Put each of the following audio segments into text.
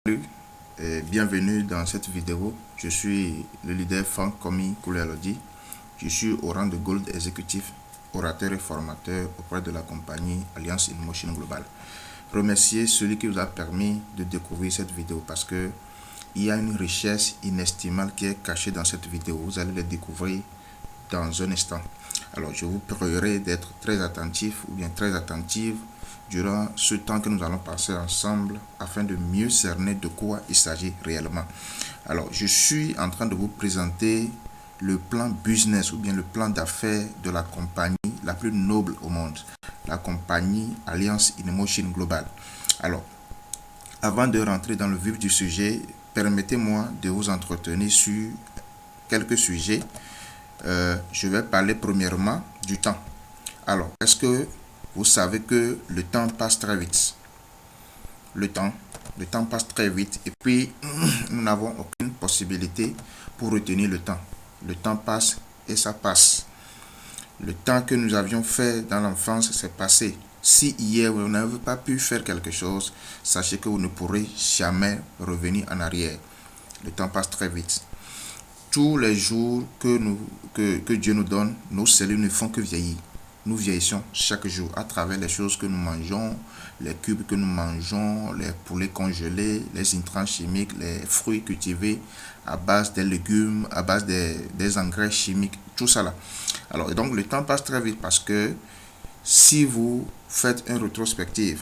Salut et bienvenue dans cette vidéo. Je suis le leader Franck Komi Koulialodi. Je suis au rang de Gold Exécutif, orateur et formateur auprès de la compagnie Alliance InMotion Global. Remercier celui qui vous a permis de découvrir cette vidéo parce que il y a une richesse inestimable qui est cachée dans cette vidéo. Vous allez le découvrir dans un instant. Alors, je vous prierai d'être très attentif ou bien très attentive durant ce temps que nous allons passer ensemble afin de mieux cerner de quoi il s'agit réellement. Alors, je suis en train de vous présenter le plan business ou bien le plan d'affaires de la compagnie la plus noble au monde, la compagnie Alliance InMotion Global. Alors, avant de rentrer dans le vif du sujet, permettez-moi de vous entretenir sur quelques sujets. Je vais parler premièrement du temps. Alors, est-ce que vous savez que le temps passe très vite? Le temps passe très vite et puis nous n'avons aucune possibilité pour retenir le temps. Le temps passe et ça passe. Le temps que nous avions fait dans l'enfance, c'est passé. Si hier vous n'avez pas pu faire quelque chose, sachez que vous ne pourrez jamais revenir en arrière. Le temps passe très vite. Tous les jours que Dieu nous donne, nos cellules ne font que vieillir. Nous vieillissons chaque jour à travers les choses que nous mangeons, les cubes que nous mangeons, les poulets congelés, les intrants chimiques, les fruits cultivés à base des légumes, à base des engrais chimiques, tout ça là. Alors, donc le temps passe très vite parce que si vous faites une rétrospective,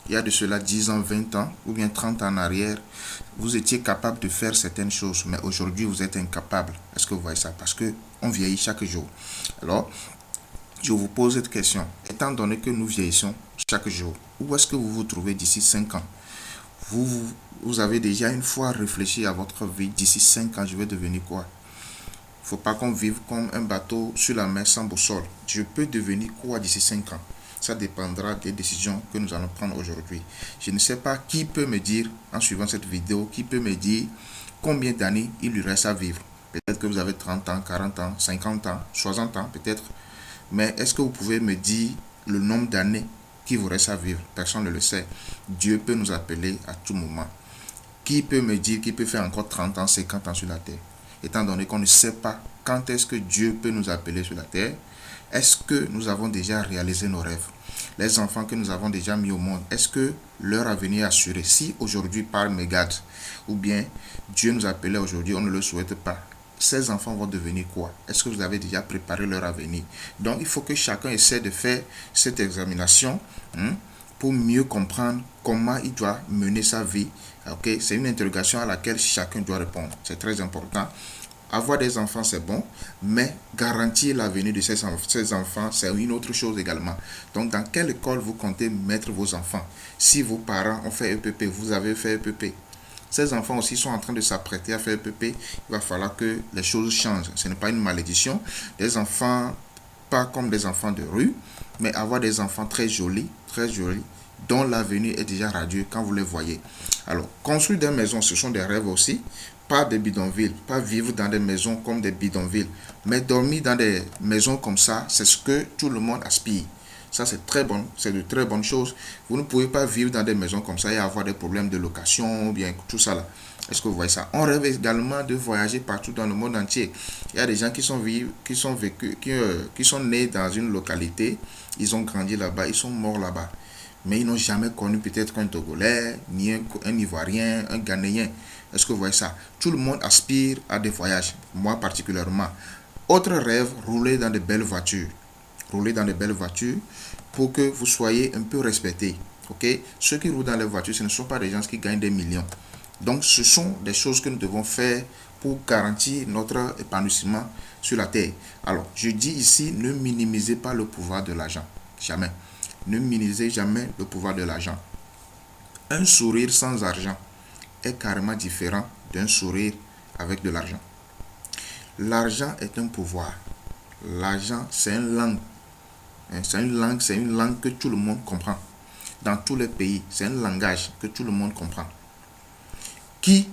il y a de cela 10 ans, 20 ans ou bien 30 ans en arrière, vous étiez capable de faire certaines choses, mais aujourd'hui vous êtes incapable. Est-ce que vous voyez ça? Parce qu'on vieillit chaque jour. Alors, je vous pose cette question. Étant donné que nous vieillissons chaque jour, où est-ce que vous vous trouvez d'ici 5 ans? Vous avez déjà une fois réfléchi à votre vie. D'ici 5 ans, je vais devenir quoi? Il ne faut pas qu'on vive comme un bateau sur la mer sans boussole. Je peux devenir quoi d'ici 5 ans? Ça dépendra des décisions que nous allons prendre aujourd'hui. Je ne sais pas qui peut me dire, en suivant cette vidéo, qui peut me dire combien d'années il lui reste à vivre. Peut-être que vous avez 30 ans, 40 ans, 50 ans, 60 ans peut-être. Mais est-ce que vous pouvez me dire le nombre d'années qui vous reste à vivre? Personne ne le sait. Dieu peut nous appeler à tout moment. Qui peut me dire qu'il peut faire encore 30 ans, 50 ans sur la terre? Étant donné qu'on ne sait pas quand est-ce que Dieu peut nous appeler sur la terre, est-ce que nous avons déjà réalisé nos rêves? Les enfants que nous avons déjà mis au monde, est-ce que leur avenir est assuré? Si aujourd'hui par mégarde, ou bien Dieu nous appelait aujourd'hui, on ne le souhaite pas, ces enfants vont devenir quoi? Est-ce que vous avez déjà préparé leur avenir? Donc il faut que chacun essaie de faire cette examination pour mieux comprendre comment il doit mener sa vie. Okay? C'est une interrogation à laquelle chacun doit répondre. C'est très important. Avoir des enfants, c'est bon, mais garantir l'avenir de ces enfants, c'est une autre chose également. Donc, dans quelle école vous comptez mettre vos enfants? Si vos parents ont fait EPP, vous avez fait EPP. Ces enfants aussi sont en train de s'apprêter à faire EPP. Il va falloir que les choses changent. Ce n'est pas une malédiction. Des enfants, pas comme des enfants de rue, mais avoir des enfants très jolis, dont l'avenir est déjà radieux quand vous les voyez. Alors, construire des maisons, ce sont des rêves aussi. Pas des bidonvilles, pas vivre dans des maisons comme des bidonvilles, mais dormir dans des maisons comme ça, c'est ce que tout le monde aspire. Ça, c'est très bon, c'est de très bonnes choses. Vous ne pouvez pas vivre dans des maisons comme ça et avoir des problèmes de location, bien tout ça là. Est-ce que vous voyez ça? On rêve également de voyager partout dans le monde entier. Il y a des gens qui sont nés dans une localité, ils ont grandi là-bas, ils sont morts là-bas. Mais ils n'ont jamais connu peut-être un Togolais, ni un Ivoirien, un Ghanéen. Est-ce que vous voyez ça? Tout le monde aspire à des voyages, moi particulièrement. Autre rêve, rouler dans de belles voitures. Rouler dans de belles voitures pour que vous soyez un peu respectés. Okay? Ceux qui roulent dans les voitures, ce ne sont pas des gens qui gagnent des millions. Donc, ce sont des choses que nous devons faire pour garantir notre épanouissement sur la terre. Alors, je dis ici, ne minimisez pas le pouvoir de l'argent. Jamais. Ne minimisez jamais le pouvoir de l'argent. Un sourire sans argent est carrément différent d'un sourire avec de l'argent. L'argent est un pouvoir. L'argent, c'est une langue. C'est une langue que tout le monde comprend. Dans tous les pays, c'est un langage que tout le monde comprend. Qui,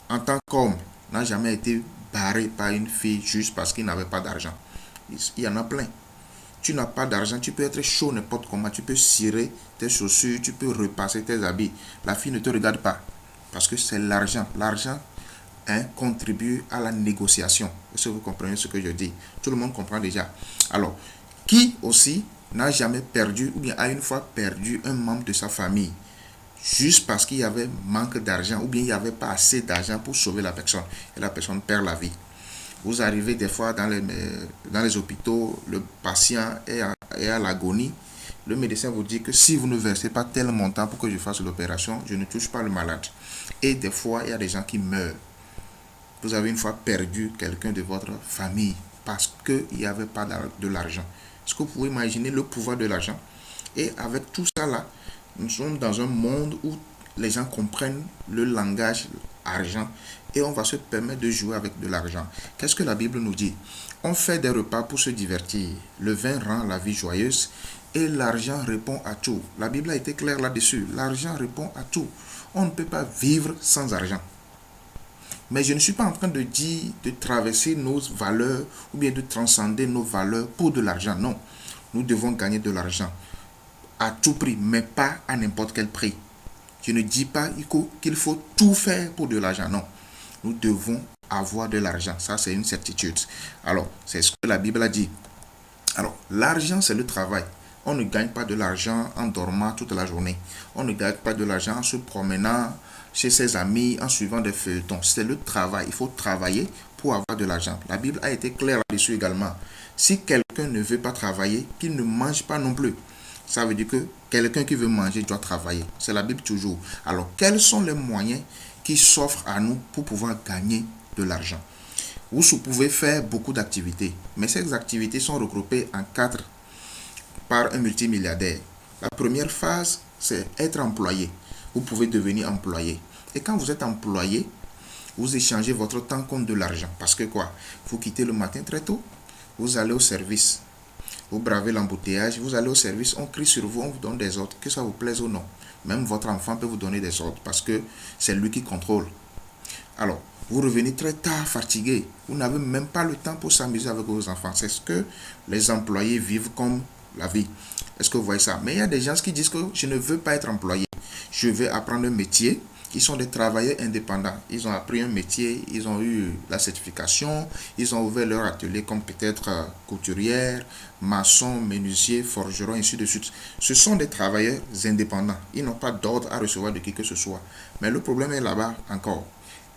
en tant qu'homme, n'a jamais été barré par une fille juste parce qu'il n'avait pas d'argent? Il y en a plein. Tu n'as pas d'argent, tu peux être chaud n'importe comment, tu peux cirer tes chaussures, tu peux repasser tes habits. La fille ne te regarde pas. Parce que c'est l'argent. L'argent contribue à la négociation. Est-ce que vous comprenez ce que je dis? Tout le monde comprend déjà. Alors, qui aussi n'a jamais perdu ou bien a une fois perdu un membre de sa famille juste parce qu'il y avait manque d'argent ou bien il n'y avait pas assez d'argent pour sauver la personne et la personne perd la vie. Vous arrivez des fois dans les hôpitaux, le patient est à l'agonie. Le médecin vous dit que si vous ne versez pas tel montant pour que je fasse l'opération, je ne touche pas le malade. Et des fois, il y a des gens qui meurent. Vous avez une fois perdu quelqu'un de votre famille parce qu'il n'y avait pas de l'argent. Est-ce que vous pouvez imaginer le pouvoir de l'argent? Et avec tout ça là, nous sommes dans un monde où les gens comprennent le langage argent et on va se permettre de jouer avec de l'argent. Qu'est-ce que la Bible nous dit? On fait des repas pour se divertir. Le vin rend la vie joyeuse et l'argent répond à tout. La Bible a été claire là-dessus. L'argent répond à tout. On ne peut pas vivre sans argent. Mais je ne suis pas en train de dire de traverser nos valeurs ou bien de transcender nos valeurs pour de l'argent. Non, nous devons gagner de l'argent à tout prix, mais pas à n'importe quel prix. Je ne dis pas qu'il faut tout faire pour de l'argent. Non, nous devons avoir de l'argent. Ça, c'est une certitude. Alors, c'est ce que la Bible a dit. Alors, l'argent, c'est le travail. On ne gagne pas de l'argent en dormant toute la journée. On ne gagne pas de l'argent en se promenant chez ses amis, en suivant des feuilletons. C'est le travail. Il faut travailler pour avoir de l'argent. La Bible a été claire là-dessus également. Si quelqu'un ne veut pas travailler, qu'il ne mange pas non plus. Ça veut dire que quelqu'un qui veut manger doit travailler. C'est la Bible toujours. Alors, quels sont les moyens qui s'offrent à nous pour pouvoir gagner de l'argent? Vous pouvez faire beaucoup d'activités, mais ces activités sont regroupées en 4 par un multimilliardaire. La première phase, c'est être employé. Vous pouvez devenir employé. Et quand vous êtes employé, vous échangez votre temps contre de l'argent. Parce que quoi? Vous quittez le matin très tôt, vous allez au service. Vous bravez l'embouteillage, vous allez au service, on crie sur vous, on vous donne des ordres, que ça vous plaise ou non. Même votre enfant peut vous donner des ordres parce que c'est lui qui contrôle. Alors, vous revenez très tard fatigué. Vous n'avez même pas le temps pour s'amuser avec vos enfants. C'est ce que les employés vivent comme la vie. Est-ce que vous voyez ça? Mais il y a des gens qui disent que je ne veux pas être employé. Je vais apprendre un métier. Ils sont des travailleurs indépendants. Ils ont appris un métier, ils ont eu la certification, ils ont ouvert leur atelier comme peut-être couturière, maçon, menuisier, forgeron, ainsi de suite. Ce sont des travailleurs indépendants. Ils n'ont pas d'ordre à recevoir de qui que ce soit. Mais le problème est là-bas encore.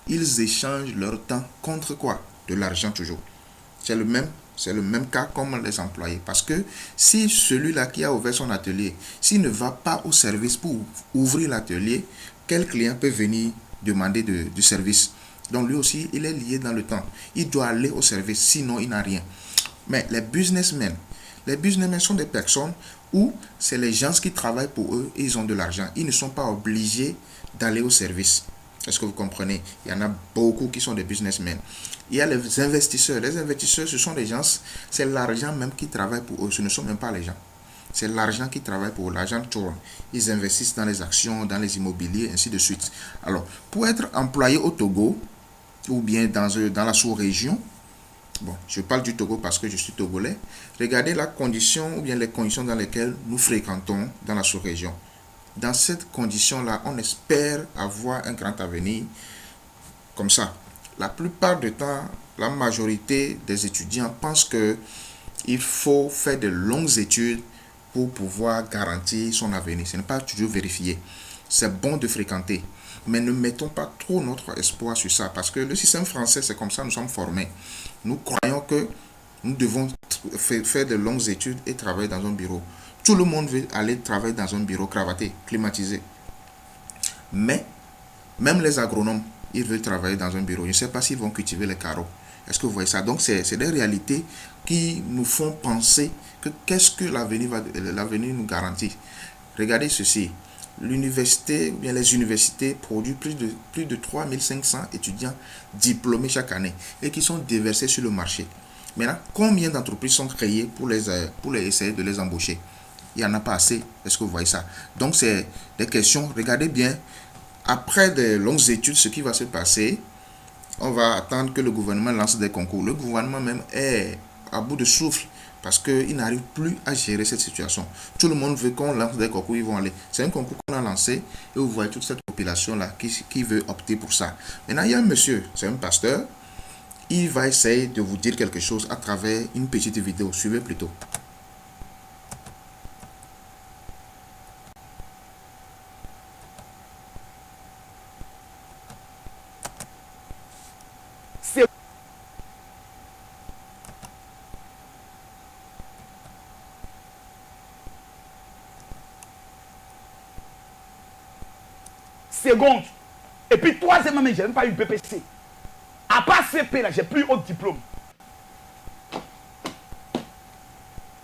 Ils échangent leur temps contre quoi? De l'argent toujours. C'est le même cas comme les employés. Parce que si celui-là qui a ouvert son atelier, s'il ne va pas au service pour ouvrir l'atelier, quel client peut venir demander du service? Donc lui aussi, il est lié dans le temps. Il doit aller au service, sinon il n'a rien. Mais les businessmen sont des personnes où c'est les gens qui travaillent pour eux et ils ont de l'argent. Ils ne sont pas obligés d'aller au service. Est-ce que vous comprenez? Il y en a beaucoup qui sont des businessmen. Il y a les investisseurs. Les investisseurs, ce sont des gens, c'est l'argent même qui travaille pour eux. Ce ne sont même pas les gens. C'est l'argent qui travaille pour eux. L'argent tourne. Ils investissent dans les actions, dans les immobiliers, ainsi de suite. Alors, pour être employé au Togo, ou bien dans la sous-région, bon, je parle du Togo parce que je suis togolais, regardez la condition, ou bien les conditions dans lesquelles nous fréquentons dans la sous-région. Dans cette condition-là, on espère avoir un grand avenir comme ça. La plupart du temps, la majorité des étudiants pensent qu'il faut faire de longues études pour pouvoir garantir son avenir. Ce n'est pas toujours vérifié. C'est bon de fréquenter, mais ne mettons pas trop notre espoir sur ça parce que le système français, c'est comme ça, nous sommes formés. Nous croyons que nous devons faire de longues études et travailler dans un bureau. Tout le monde veut aller travailler dans un bureau cravaté, climatisé. Mais, même les agronomes, ils veulent travailler dans un bureau. Je ne sais pas s'ils vont cultiver les carreaux. Est-ce que vous voyez ça? Donc, c'est des réalités qui nous font penser que qu'est-ce que l'avenir nous garantit. Regardez ceci. L'université, ou bien les universités produisent plus de 3500 étudiants diplômés chaque année et qui sont déversés sur le marché. Maintenant, combien d'entreprises sont créées pour essayer de les embaucher? Il n'y en a pas assez. Est-ce que vous voyez ça? Donc, c'est des questions. Regardez bien. Après de longues études, ce qui va se passer, on va attendre que le gouvernement lance des concours. Le gouvernement même est à bout de souffle parce qu'ils n'arrivent plus à gérer cette situation. Tout le monde veut qu'on lance des concours, ils vont aller. C'est un concours qu'on a lancé et vous voyez toute cette population-là qui veut opter pour ça. Maintenant, il y a un monsieur, c'est un pasteur, il va essayer de vous dire quelque chose à travers une petite vidéo. Suivez plutôt. Seconde. Et puis troisième année, je n'ai même pas eu BPC. À part CP, là, j'ai plus haut diplôme.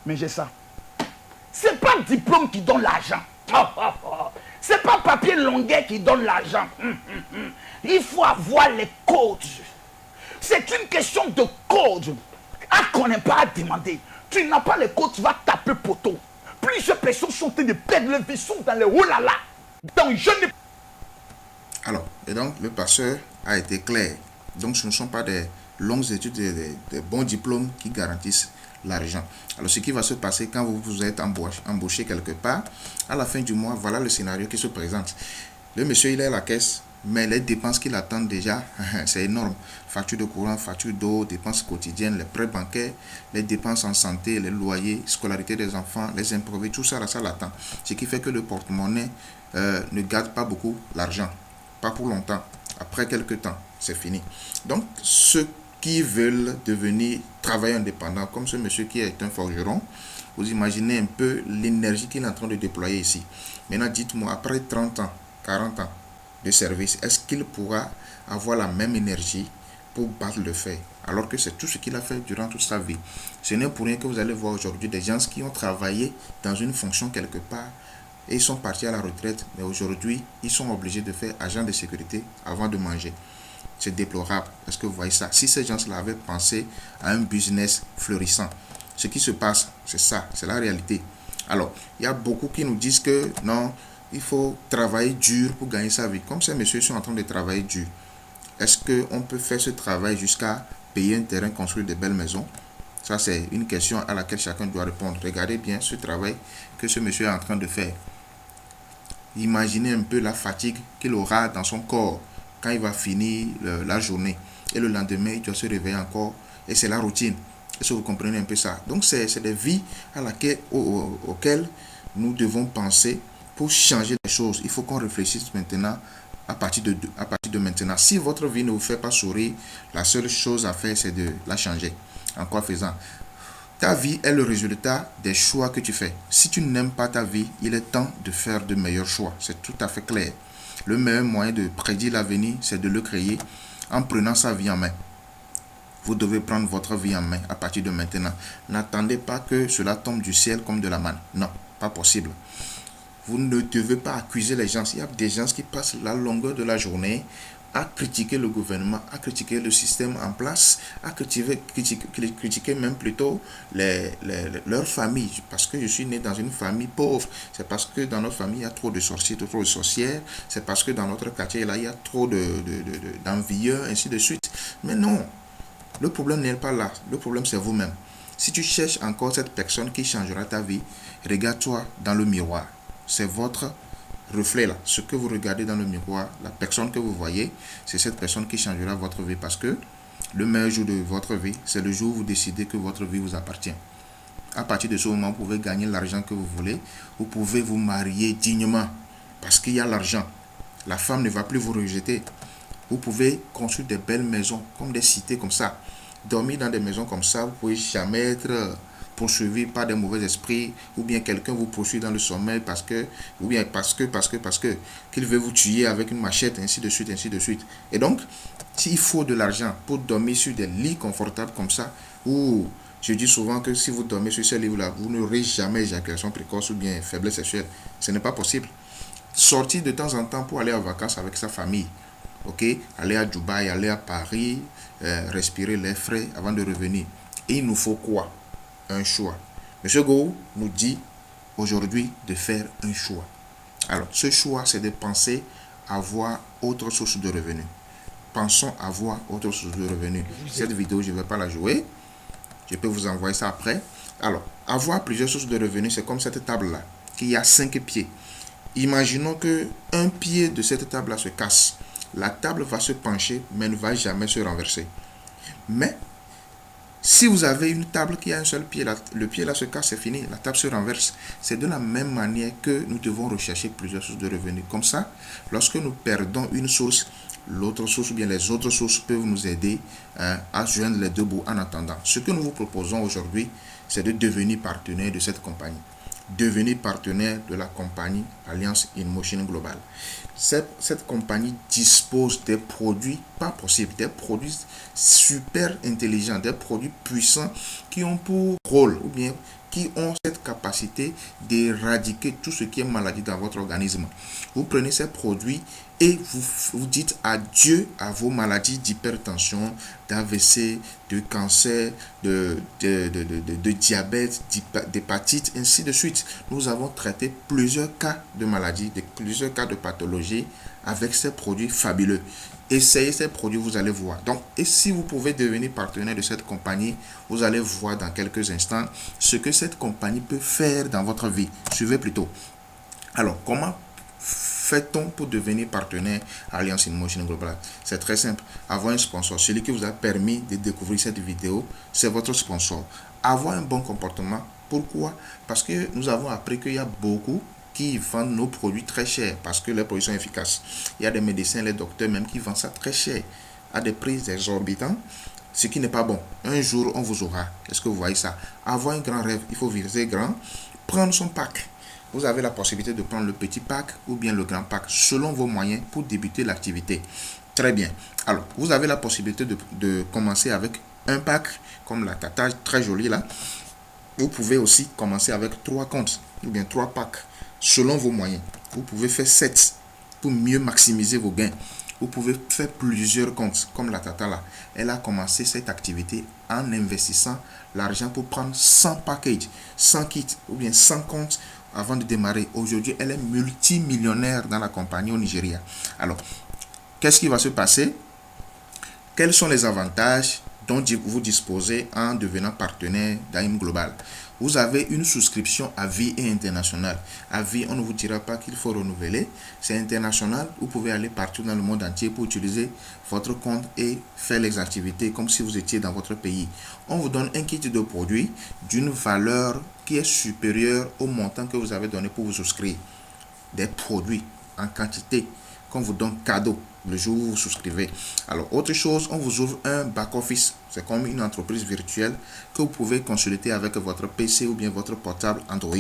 Mais j'ai ça. C'est pas le diplôme qui donne l'argent. C'est pas papier longuet qui donne l'argent. Il faut avoir les codes. C'est une question de code. Ah, qu'on n'est pas à demander. Tu n'as pas les codes, tu vas taper poteau. Plusieurs personnes sont en train de perdre le vie, sont dans les oh là là. Donc je n'ai. Alors, et donc le pasteur a été clair. Donc ce ne sont pas des longues études, des bons diplômes qui garantissent l'argent. Alors ce qui va se passer quand vous êtes embauché quelque part, à la fin du mois, voilà le scénario qui se présente. Le monsieur, il est à la caisse, mais les dépenses qu'il attend déjà, c'est énorme. Facture de courant, facture d'eau, dépenses quotidiennes, les prêts bancaires, les dépenses en santé, les loyers, scolarité des enfants, les imprévus, tout ça, là, ça l'attend. Ce qui fait que le porte-monnaie ne garde pas beaucoup l'argent. Pas pour longtemps. Après quelques temps, c'est fini. Donc, ceux qui veulent devenir travailleurs indépendants, comme ce monsieur qui est un forgeron, vous imaginez un peu l'énergie qu'il est en train de déployer ici. Maintenant, dites-moi, après 30 ans, 40 ans de service, est-ce qu'il pourra avoir la même énergie pour battre le fer, alors que c'est tout ce qu'il a fait durant toute sa vie? Ce n'est pour rien que vous allez voir aujourd'hui des gens qui ont travaillé dans une fonction quelque part et ils sont partis à la retraite, mais aujourd'hui, ils sont obligés de faire agent de sécurité avant de manger. C'est déplorable. Est-ce que vous voyez ça? Si ces gens-là avaient pensé à un business florissant, ce qui se passe, c'est ça, c'est la réalité. Alors, il y a beaucoup qui nous disent que non, il faut travailler dur pour gagner sa vie. Comme ces messieurs sont en train de travailler dur, est-ce qu'on peut faire ce travail jusqu'à payer un terrain, construire de belles maisons? Ça, c'est une question à laquelle chacun doit répondre. Regardez bien ce travail que ce monsieur est en train de faire. Imaginez un peu la fatigue qu'il aura dans son corps quand il va finir la journée. Et le lendemain, il doit se réveiller encore. Et c'est la routine. Est-ce que vous comprenez un peu ça? Donc, c'est des vies auxquelles nous devons penser pour changer les choses. Il faut qu'on réfléchisse maintenant à partir de maintenant. Si votre vie ne vous fait pas sourire, la seule chose à faire, c'est de la changer. En quoi faisant? Ta vie est le résultat des choix que tu fais. Si tu n'aimes pas ta vie, il est temps de faire de meilleurs choix. C'est tout à fait clair. Le meilleur moyen de prédire l'avenir, c'est de le créer en prenant sa vie en main. Vous devez prendre votre vie en main à partir de maintenant. N'attendez pas que cela tombe du ciel comme de la manne. Non, pas possible. Vous ne devez pas accuser les gens. Il y a des gens qui passent la longueur de la journée à critiquer le gouvernement, à critiquer le système en place, à critiquer même plutôt leur famille. Parce que je suis né dans une famille pauvre. C'est parce que dans notre famille, il y a trop de sorciers, trop de sorcières. C'est parce que dans notre quartier, là, il y a trop d'envieux, ainsi de suite. Mais non, le problème n'est pas là. Le problème, c'est vous-même. Si tu cherches encore cette personne qui changera ta vie, regarde-toi dans le miroir. C'est votre reflet là. Ce que vous regardez dans le miroir, la personne que vous voyez, c'est cette personne qui changera votre vie, parce que le meilleur jour de votre vie, c'est le jour où vous décidez que votre vie vous appartient. À partir de ce moment, vous pouvez gagner l'argent que vous voulez. Vous pouvez vous marier dignement parce qu'il y a l'argent. La femme ne va plus vous rejeter. Vous pouvez construire des belles maisons, comme des cités comme ça. Dormir dans des maisons comme ça, vous ne pouvez jamais être poursuivi par des mauvais esprits, ou bien quelqu'un vous poursuit dans le sommeil parce que qu'il veut vous tuer avec une machette, ainsi de suite, ainsi de suite. Et donc, s'il faut de l'argent pour dormir sur des lits confortables comme ça, ou je dis souvent que si vous dormez sur ces lits-là, vous n'aurez jamais éjaculation précoce ou bien faiblesse sexuelle. Ce n'est pas possible. Sortir de temps en temps pour aller en vacances avec sa famille, ok, aller à Dubaï, aller à Paris, respirer l'air frais avant de revenir. Et il nous faut quoi? Un choix. Monsieur Go nous dit aujourd'hui de faire un choix. Alors, ce choix, c'est de penser à avoir autre source de revenus. Pensons à avoir autre source de revenus. Cette vidéo, je ne vais pas la jouer. Je peux vous envoyer ça après. Alors, avoir plusieurs sources de revenus, c'est comme cette table-là, qui a 5 pieds. Imaginons que un pied de cette table-là se casse. La table va se pencher, mais ne va jamais se renverser. Mais, si vous avez une table qui a un seul pied, le pied là se casse, c'est fini, la table se renverse. C'est de la même manière que nous devons rechercher plusieurs sources de revenus. Comme ça, lorsque nous perdons une source, l'autre source ou bien les autres sources peuvent nous aider à joindre les deux bouts en attendant. Ce que nous vous proposons aujourd'hui, c'est de devenir partenaire de cette compagnie. Devenir partenaire de la compagnie Alliance InMotion Global. Cette compagnie dispose des produits pas possibles, des produits super intelligents, des produits puissants qui ont pour rôle ou bien qui ont cette capacité d'éradiquer tout ce qui est maladie dans votre organisme. Vous prenez ces produits et vous dites adieu à vos maladies d'hypertension, d'AVC, de cancer, de diabète, d'hépatite, ainsi de suite. Nous avons traité plusieurs cas de maladies, plusieurs cas de pathologies avec ces produits fabuleux. Essayez ces produits, vous allez voir. Donc, et si vous pouvez devenir partenaire de cette compagnie, vous allez voir dans quelques instants ce que cette compagnie peut faire dans votre vie. Suivez plutôt. Alors, comment fait-on pour devenir partenaire à Alliance InMotion Global? C'est très simple. Avoir un sponsor, celui qui vous a permis de découvrir cette vidéo, c'est votre sponsor. Avoir un bon comportement. Pourquoi? Parce que nous avons appris qu'il y a beaucoup qui vendent nos produits très chers parce que les produits sont efficaces. Il y a des médecins, les docteurs même qui vendent ça très cher à des prix exorbitants, ce qui n'est pas bon. Un jour, on vous aura. Est-ce que vous voyez ça? Avoir un grand rêve, il faut viser grand. Prendre son pack. Vous avez la possibilité de prendre le petit pack ou bien le grand pack selon vos moyens pour débuter l'activité. Très bien. Alors, vous avez la possibilité de commencer avec un pack comme la tata très jolie là. Vous pouvez aussi commencer avec 3 comptes ou bien 3 packs selon vos moyens. Vous pouvez faire 7 pour mieux maximiser vos gains. Vous pouvez faire plusieurs comptes comme la tata là. Elle a commencé cette activité en investissant l'argent pour prendre 100 packages, 100 kits ou bien 100 comptes avant de démarrer. Aujourd'hui, elle est multimillionnaire dans la compagnie au Nigeria. Alors, qu'est-ce qui va se passer? Quels sont les avantages dont vous disposez en devenant partenaire d'AIM Global? Vous avez une souscription à vie et internationale. À vie, on ne vous dira pas qu'il faut renouveler. C'est international. Vous pouvez aller partout dans le monde entier pour utiliser votre compte et faire les activités comme si vous étiez dans votre pays. On vous donne un kit de produits d'une valeur qui est supérieure au montant que vous avez donné pour vous souscrire. Des produits en quantité qu'on vous donne cadeau le jour où vous vous souscrivez. Alors, autre chose, on vous ouvre un back-office. C'est comme une entreprise virtuelle que vous pouvez consulter avec votre PC ou bien votre portable Android.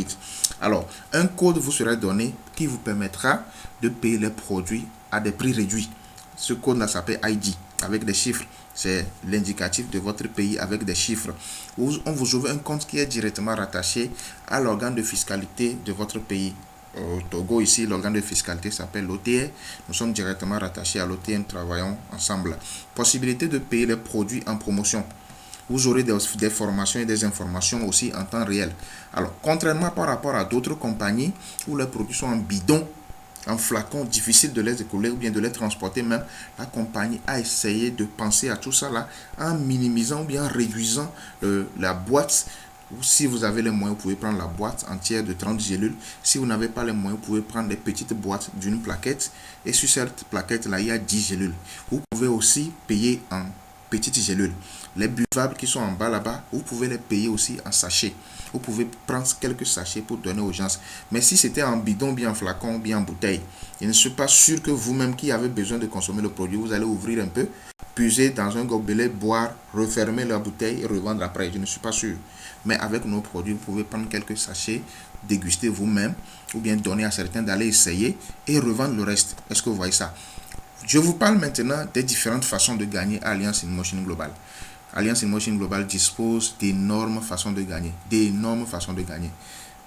Alors, un code vous sera donné qui vous permettra de payer les produits à des prix réduits. Ce code-là s'appelle ID, avec des chiffres. C'est l'indicatif de votre pays avec des chiffres. On vous ouvre un compte qui est directement rattaché à l'organe de fiscalité de votre pays. Au Togo, ici, l'organe de fiscalité s'appelle l'OTR. Nous sommes directement rattachés à l'OTR, nous travaillons ensemble. Possibilité de payer les produits en promotion. Vous aurez des formations et des informations aussi en temps réel. Alors, contrairement par rapport à d'autres compagnies où les produits sont en bidon, en flacon, difficile de les écouler ou bien de les transporter même, la compagnie a essayé de penser à tout ça là en minimisant ou bien en réduisant la boîte. Si vous avez les moyens, vous pouvez prendre la boîte entière de 30 gélules. Si vous n'avez pas les moyens, vous pouvez prendre des petites boîtes d'une plaquette. Et sur cette plaquette-là, il y a 10 gélules. Vous pouvez aussi payer en petites gélules. Les buvables qui sont en bas là-bas, vous pouvez les payer aussi en sachets. Vous pouvez prendre quelques sachets pour donner aux gens. Mais si c'était en bidon, bien en flacon, bien en bouteille, je ne suis pas sûr que vous-même qui avez besoin de consommer le produit, vous allez ouvrir un peu, puiser dans un gobelet, boire, refermer la bouteille et revendre après. Je ne suis pas sûr. Mais avec nos produits, vous pouvez prendre quelques sachets, déguster vous-même, ou bien donner à certains d'aller essayer et revendre le reste. Est-ce que vous voyez ça? Je vous parle maintenant des différentes façons de gagner à Alliance InMotion Global. Alliance InMotion Global dispose d'énormes façons de gagner.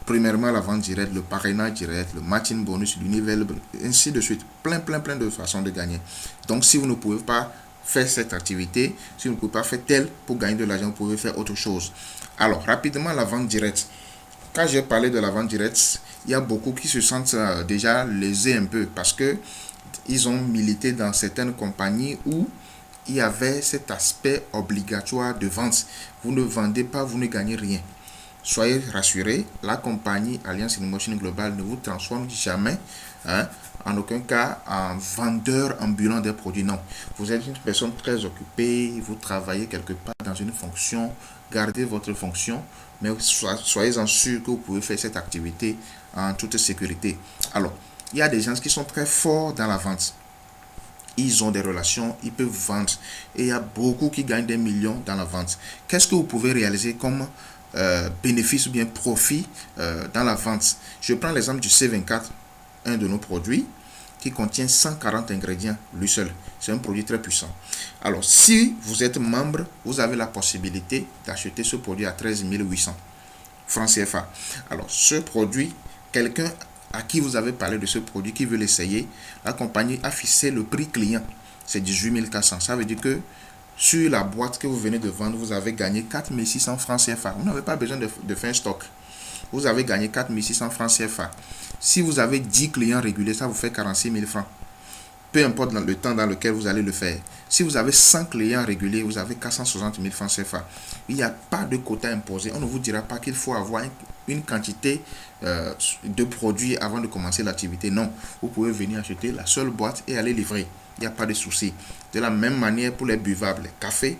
Premièrement, la vente directe, le parrainage direct, le matching bonus, l'univers, ainsi de suite. Plein de façons de gagner. Donc, si vous ne pouvez pas faire cette activité, si vous ne pouvez pas faire telle pour gagner de l'argent, vous pouvez faire autre chose. Alors, rapidement, la vente directe. Quand j'ai parlé de la vente directe, il y a beaucoup qui se sentent déjà lésés un peu parce que ils ont milité dans certaines compagnies où il y avait cet aspect obligatoire de vente. Vous ne vendez pas, vous ne gagnez rien. soyez rassurés, la compagnie Alliance InMotion Global ne vous transforme jamais, hein, en aucun cas en vendeur ambulant des produits. Non, vous êtes une personne très occupée, vous travaillez quelque part dans une fonction, gardez votre fonction, mais soyez-en sûr que vous pouvez faire cette activité en toute sécurité. Alors, il y a des gens qui sont très forts dans la vente. Ils ont des relations, ils peuvent vendre. Et il y a beaucoup qui gagnent des millions dans la vente. Qu'est-ce que vous pouvez réaliser comme bénéfice ou bien profit dans la vente? Je prends l'exemple du C24, un de nos produits, qui contient 140 ingrédients lui seul. C'est un produit très puissant. Alors, si vous êtes membre, vous avez la possibilité d'acheter ce produit à 13 800 francs CFA. Alors, ce produit, quelqu'un à qui vous avez parlé de ce produit, qui veut l'essayer, la compagnie a fixé le prix client. C'est 18 400. Ça veut dire que sur la boîte que vous venez de vendre, vous avez gagné 4 600 francs CFA. Vous n'avez pas besoin de faire un stock. Vous avez gagné 4 600 francs CFA. Si vous avez 10 clients réguliers, ça vous fait 46 000 francs. Peu importe le temps dans lequel vous allez le faire. Si vous avez 100 clients réguliers, vous avez 460 000 francs CFA. Il n'y a pas de quota imposé. On ne vous dira pas qu'il faut avoir une quantité de produits avant de commencer l'activité. Non, vous pouvez venir acheter la seule boîte et aller livrer. Il n'y a pas de souci. De la même manière pour les buvables, le café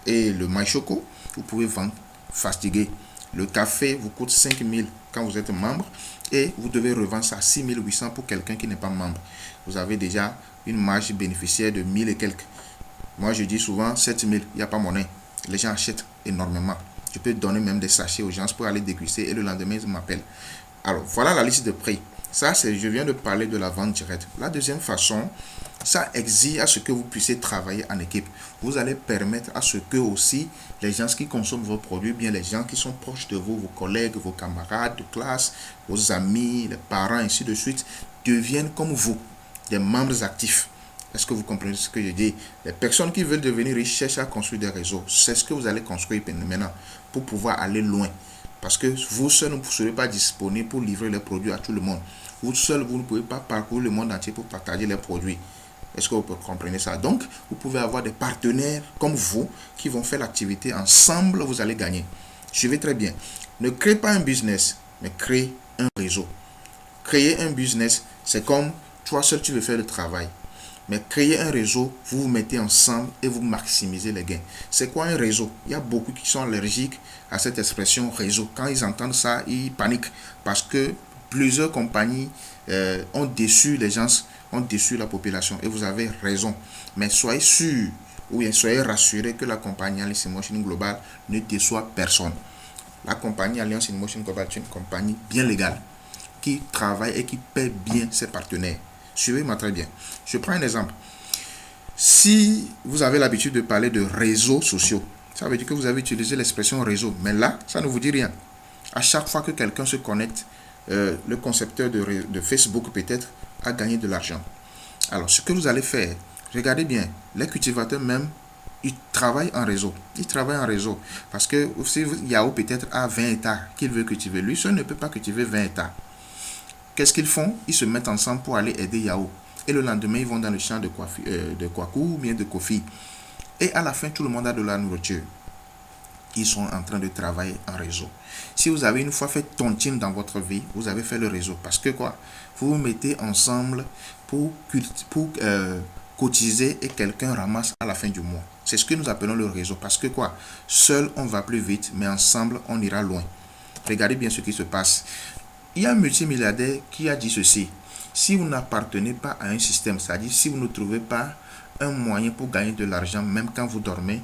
et le maï choco, vous pouvez vendre fatigué. Le café vous coûte 5 000 quand vous êtes membre et vous devez revendre ça à 6 800 pour quelqu'un qui n'est pas membre. Vous avez déjà une marge bénéficiaire de 1000 et quelques. Moi, je dis souvent 7000, il n'y a pas monnaie. Les gens achètent énormément. Je peux donner même des sachets aux gens pour aller déguster et le lendemain, ils m'appellent. Alors, voilà la liste de prix. Ça, je viens de parler de la vente directe. La deuxième façon, ça exige à ce que vous puissiez travailler en équipe. Vous allez permettre à ce que aussi les gens qui consomment vos produits, bien les gens qui sont proches de vous, vos collègues, vos camarades de classe, vos amis, les parents, ainsi de suite, deviennent comme vous, des membres actifs. Est-ce que vous comprenez ce que je dis? Les personnes qui veulent devenir riches cherchent à construire des réseaux. C'est ce que vous allez construire maintenant pour pouvoir aller loin. Parce que vous seul ne serez pas disponible pour livrer les produits à tout le monde. Vous seul, vous ne pouvez pas parcourir le monde entier pour partager les produits. Est-ce que vous comprenez ça? Donc, vous pouvez avoir des partenaires comme vous qui vont faire l'activité ensemble, vous allez gagner. Suivez très bien. Ne créez pas un business, mais créez un réseau. Créer un business, c'est comme toi seul, tu veux faire le travail. Mais créer un réseau, vous vous mettez ensemble et vous maximisez les gains. C'est quoi un réseau? Il y a beaucoup qui sont allergiques à cette expression réseau. Quand ils entendent ça, ils paniquent parce que plusieurs compagnies ont déçu les gens, ont déçu la population. Et vous avez raison. Mais soyez sûr, ou bien soyez rassurés que la compagnie Alliance InMotion Global ne déçoit personne. La compagnie Alliance InMotion Global est une compagnie bien légale qui travaille et qui paie bien ses partenaires. Suivez-moi très bien. Je prends un exemple. Si vous avez l'habitude de parler de réseaux sociaux, ça veut dire que vous avez utilisé l'expression réseau. Mais là, ça ne vous dit rien. À chaque fois que quelqu'un se connecte, le concepteur de Facebook peut-être a gagné de l'argent. Alors, ce que vous allez faire, regardez bien, les cultivateurs même, ils travaillent en réseau. Ils travaillent en réseau. Parce que si Yahoo peut-être a 20 hectares qu'il veut cultiver, lui seul ne peut pas cultiver 20 hectares. Qu'est-ce qu'ils font? Ils se mettent ensemble pour aller aider Yahoo. Et le lendemain, ils vont dans le champ de Kwaku ou bien de Kofi. Et à la fin, tout le monde a de la nourriture. Ils sont en train de travailler en réseau. Si vous avez une fois fait tontine dans votre vie, vous avez fait le réseau. Parce que quoi? Vous vous mettez ensemble pour cotiser et quelqu'un ramasse à la fin du mois. C'est ce que nous appelons le réseau. Parce que quoi? Seul, on va plus vite, mais ensemble, on ira loin. Regardez bien ce qui se passe. Il y a un multimilliardaire qui a dit ceci. Si vous n'appartenez pas à un système, c'est-à-dire si vous ne trouvez pas un moyen pour gagner de l'argent, même quand vous dormez,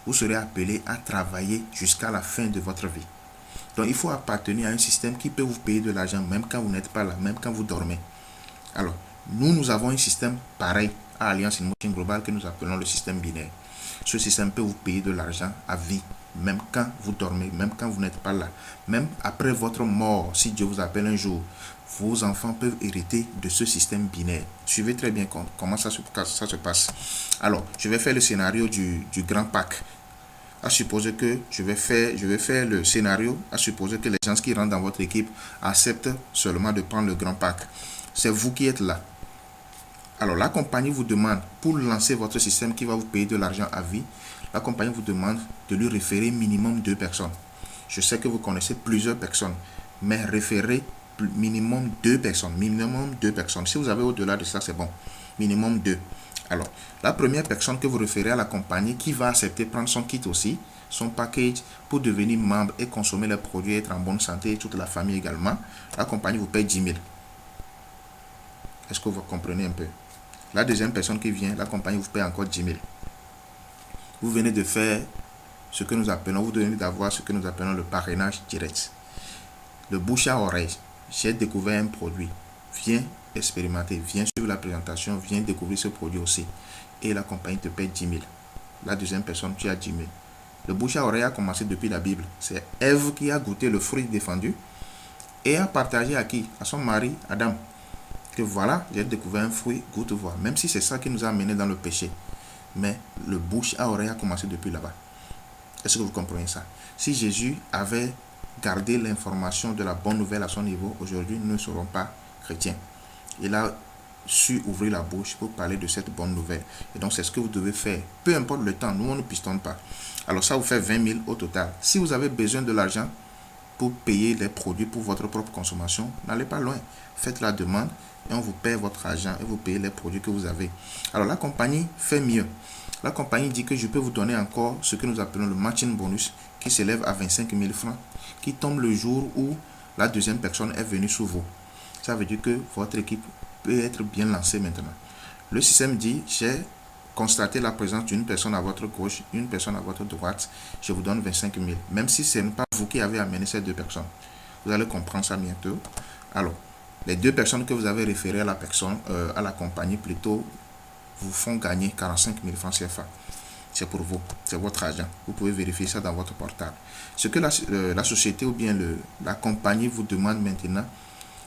vous serez appelé à travailler jusqu'à la fin de votre vie. Donc il faut appartenir à un système qui peut vous payer de l'argent, même quand vous n'êtes pas là, même quand vous dormez. Alors, nous avons un système pareil à Alliance InMotion Global que nous appelons le système binaire. Ce système peut vous payer de l'argent à vie, même quand vous dormez, même quand vous n'êtes pas là, même après votre mort, si Dieu vous appelle un jour, vos enfants peuvent hériter de ce système binaire. Suivez très bien comment ça se passe. Alors, je vais faire le scénario du grand pack. À supposer que je vais faire le scénario, à supposer que les gens qui rentrent dans votre équipe acceptent seulement de prendre le grand pack. C'est vous qui êtes là. Alors, la compagnie vous demande, pour lancer votre système qui va vous payer de l'argent à vie, la compagnie vous demande de lui référer minimum 2 personnes. Je sais que vous connaissez plusieurs personnes, mais référez minimum 2 personnes. Minimum 2 personnes. Si vous avez au-delà de ça, c'est bon. Minimum 2. Alors, la première personne que vous référez à la compagnie qui va accepter prendre son kit aussi, son package pour devenir membre et consommer les produits, être en bonne santé, et toute la famille également, la compagnie vous paye 10 000. Est-ce que vous comprenez un peu? La deuxième personne qui vient, la compagnie vous paye encore 10 000. Vous venez de faire ce que nous appelons, vous venez d'avoir ce que nous appelons le parrainage direct. Le bouche à oreille. J'ai découvert un produit. Viens expérimenter, viens suivre la présentation, viens découvrir ce produit aussi. Et la compagnie te paye 10 000. La deuxième personne, tu as 10 000. Le bouche à oreille a commencé depuis la Bible. C'est Ève qui a goûté le fruit défendu et a partagé à qui? À son mari, Adam. Que voilà, j'ai découvert un fruit, goûte voir. Même si c'est ça qui nous a amenés dans le péché. Mais le bouche à oreille a commencé depuis là-bas. Est-ce que vous comprenez ça? Si Jésus avait gardé l'information de la bonne nouvelle à son niveau, aujourd'hui, nous ne serons pas chrétiens. Il a su ouvrir la bouche pour parler de cette bonne nouvelle. Et donc, c'est ce que vous devez faire. Peu importe le temps, nous, on ne pistonne pas. Alors, ça vous fait 20 000 au total. Si vous avez besoin de l'argent pour payer les produits pour votre propre consommation, n'allez pas loin. Faites la demande et on vous paie votre argent et vous payez les produits que vous avez. Alors, la compagnie fait mieux. La compagnie dit que je peux vous donner encore ce que nous appelons le matching bonus qui s'élève à 25 000 francs, qui tombe le jour où la deuxième personne est venue sous vous. Ça veut dire que votre équipe peut être bien lancée maintenant. Le système dit, j'ai constaté la présence d'une personne à votre gauche, une personne à votre droite, je vous donne 25 000. Même si ce n'est pas vous qui avez amené ces deux personnes. Vous allez comprendre ça bientôt. Alors, les deux personnes que vous avez référées à la compagnie plutôt, vous font gagner 45 000 francs CFA. C'est pour vous, c'est votre argent. Vous pouvez vérifier ça dans votre portable. Ce que la société ou bien la compagnie vous demande maintenant,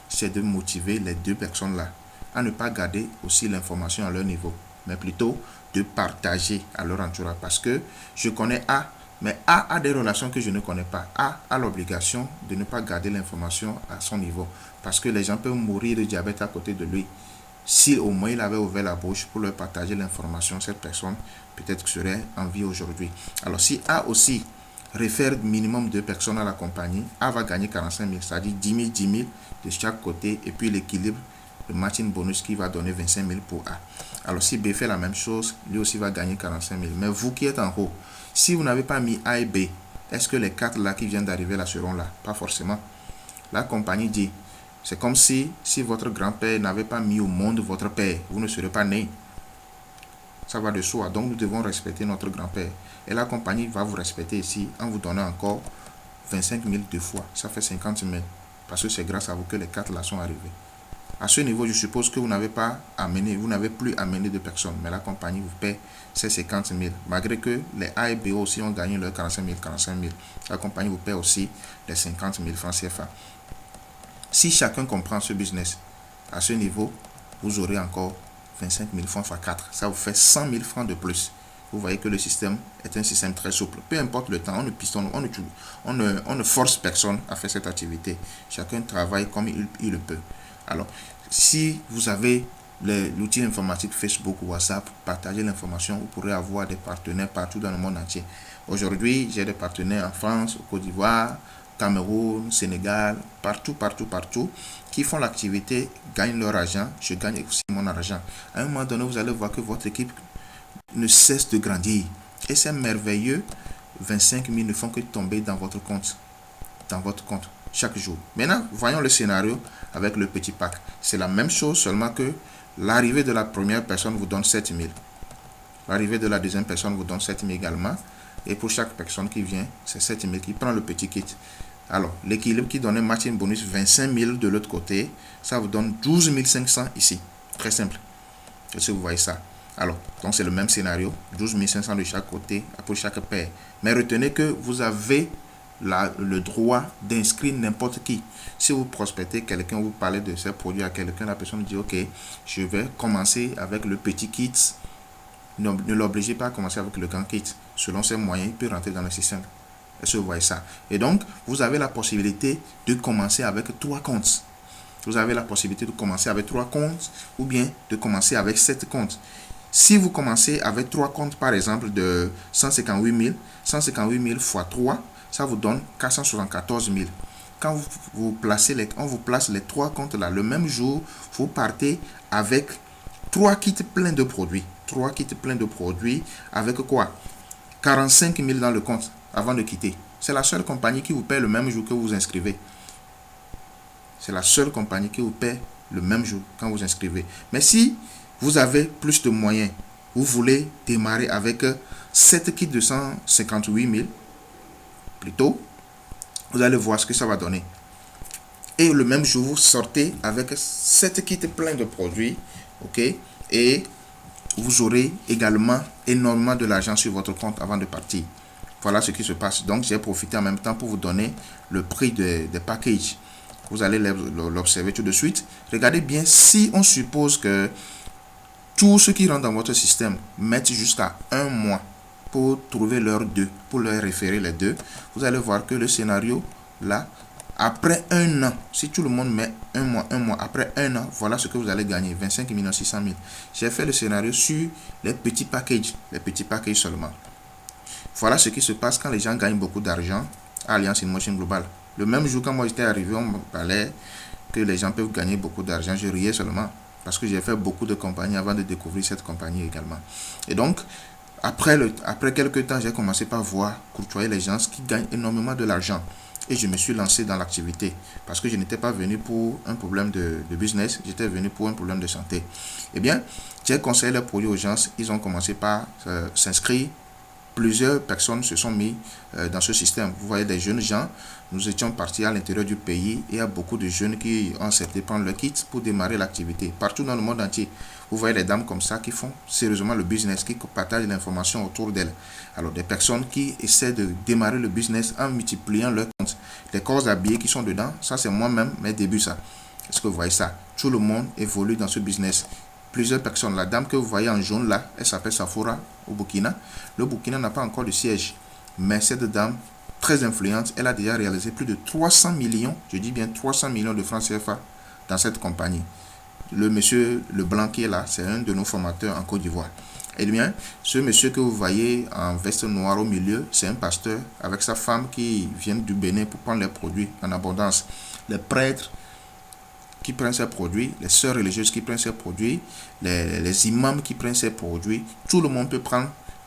c'est de motiver les deux personnes-là à ne pas garder aussi l'information à leur niveau, mais plutôt de partager à leur entourage. Parce que je connais A, mais A a des relations que je ne connais pas. A a l'obligation de ne pas garder l'information à son niveau. Parce que les gens peuvent mourir de diabète à côté de lui. Si au moins il avait ouvert la bouche pour leur partager l'information, cette personne peut-être serait en vie aujourd'hui. Alors si A aussi réfère minimum 2 personnes à la compagnie, A va gagner 45 000, c'est-à-dire 10 000 de chaque côté, et puis l'équilibre, le matching bonus qui va donner 25 000 pour A. Alors si B fait la même chose, lui aussi va gagner 45 000. Mais vous qui êtes en haut, si vous n'avez pas mis A et B, est-ce que les 4 là qui viennent d'arriver là seront là? Pas forcément. La compagnie dit, c'est comme si votre grand-père n'avait pas mis au monde votre père, vous ne serez pas né. Ça va de soi. Donc nous devons respecter notre grand-père. Et la compagnie va vous respecter ici en vous donnant encore 25 000 deux fois. Ça fait 50 000. Parce que c'est grâce à vous que les 4 là sont arrivés. À ce niveau, je suppose que vous n'avez plus amené de personnes. Mais la compagnie vous paie ces 50 000. Malgré que les A et B aussi ont gagné leurs 45 000. La compagnie vous paie aussi les 50 000 francs CFA. Si chacun comprend ce business, à ce niveau, vous aurez encore 25 000 francs x 4. Ça vous fait 100 000 francs de plus. Vous voyez que le système est un système très souple. Peu importe le temps, on ne force personne à faire cette activité. Chacun travaille comme il le peut. Alors, si vous avez l'outil informatique Facebook ou WhatsApp, partagez l'information. Vous pourrez avoir des partenaires partout dans le monde entier. Aujourd'hui, j'ai des partenaires en France, au Côte d'Ivoire, Cameroun, Sénégal, partout, qui font l'activité, gagnent leur argent, je gagne aussi mon argent. À un moment donné, vous allez voir que votre équipe ne cesse de grandir. Et c'est merveilleux, 25 000 ne font que tomber dans votre compte chaque jour. Maintenant, voyons le scénario avec le petit pack. C'est la même chose, seulement que l'arrivée de la première personne vous donne 7 000. L'arrivée de la deuxième personne vous donne 7 000 également. Et pour chaque personne qui vient, c'est 7 000 qui prend le petit kit. Alors, l'équilibre qui donnait matching bonus 25 000 de l'autre côté, ça vous donne 12 500 ici. Très simple. Est-ce que vous voyez ça? Alors, donc c'est le même scénario. 12 500 de chaque côté pour chaque paire. Mais retenez que vous avez le droit d'inscrire n'importe qui. Si vous prospectez quelqu'un, vous parlez de ces produits à quelqu'un, la personne dit, ok, je vais commencer avec le petit kit. Ne l'obligez pas à commencer avec le grand kit. Selon ses moyens, il peut rentrer dans le système. Est-ce que vous voyez ça? Et donc, vous avez la possibilité de commencer avec 3 comptes. Vous avez la possibilité de commencer avec 3 comptes ou bien de commencer avec 7 comptes. Si vous commencez avec 3 comptes, par exemple, de 158 000 x 3, ça vous donne 474 000. Quand on vous place les 3 comptes là, le même jour, vous partez avec 3 kits pleins de produits. 3 kits pleins de produits avec quoi? 45 000 dans le compte avant de quitter. C'est la seule compagnie qui vous paie le même jour que vous inscrivez. C'est la seule compagnie qui vous paie le même jour quand vous inscrivez. Mais si vous avez plus de moyens, vous voulez démarrer avec 7 kits de 158 000, plutôt, vous allez voir ce que ça va donner. Et le même jour, vous sortez avec 7 kits pleins de produits, ok, et vous aurez également énormément de l'argent sur votre compte avant de partir. Voilà ce qui se passe. Donc, j'ai profité en même temps pour vous donner le prix des packages. Vous allez l'observer tout de suite. Regardez bien, si on suppose que tous ceux qui rentrent dans votre système mettent jusqu'à 1 mois pour trouver leurs 2, pour leur référer les 2, vous allez voir que le scénario, là, après 1 an, si tout le monde met 1 mois, après 1 an, voilà ce que vous allez gagner, 25 600 000. J'ai fait le scénario sur les petits packages seulement. Voilà ce qui se passe quand les gens gagnent beaucoup d'argent à Alliance InMotion Global. Le même jour, quand moi j'étais arrivé, on me parlait que les gens peuvent gagner beaucoup d'argent. Je riais seulement parce que j'ai fait beaucoup de compagnies avant de découvrir cette compagnie également. Et donc, après quelques temps, j'ai commencé par côtoyer les gens qui gagnent énormément de l'argent. Et je me suis lancé dans l'activité parce que je n'étais pas venu pour un problème de business, j'étais venu pour un problème de santé. Eh bien, j'ai conseillé les produits aux gens, ils ont commencé par s'inscrire. Plusieurs personnes se sont mis dans ce système. Vous voyez des jeunes gens, nous étions partis à l'intérieur du pays et il y a beaucoup de jeunes qui ont accepté de prendre leur kit pour démarrer l'activité. Partout dans le monde entier, vous voyez des dames comme ça qui font sérieusement le business, qui partagent l'information autour d'elles. Alors des personnes qui essaient de démarrer le business en multipliant leurs comptes. Les corps habillés qui sont dedans, ça c'est moi-même, mes débuts ça. Est-ce que vous voyez ça? Tout le monde évolue dans ce business. Plusieurs personnes. La dame que vous voyez en jaune là, elle s'appelle Safora au Burkina. Le Burkina n'a pas encore de siège. Mais cette dame, très influente, elle a déjà réalisé plus de 300 millions, je dis bien 300 millions de francs CFA dans cette compagnie. Le monsieur Leblanc qui est là, c'est un de nos formateurs en Côte d'Ivoire. Eh bien, ce monsieur que vous voyez en veste noire au milieu, c'est un pasteur avec sa femme qui viennent du Bénin pour prendre les produits en abondance. Les prêtres qui prennent ces produits, les sœurs religieuses qui prennent ces produits, les imams qui prennent ces produits, tout le monde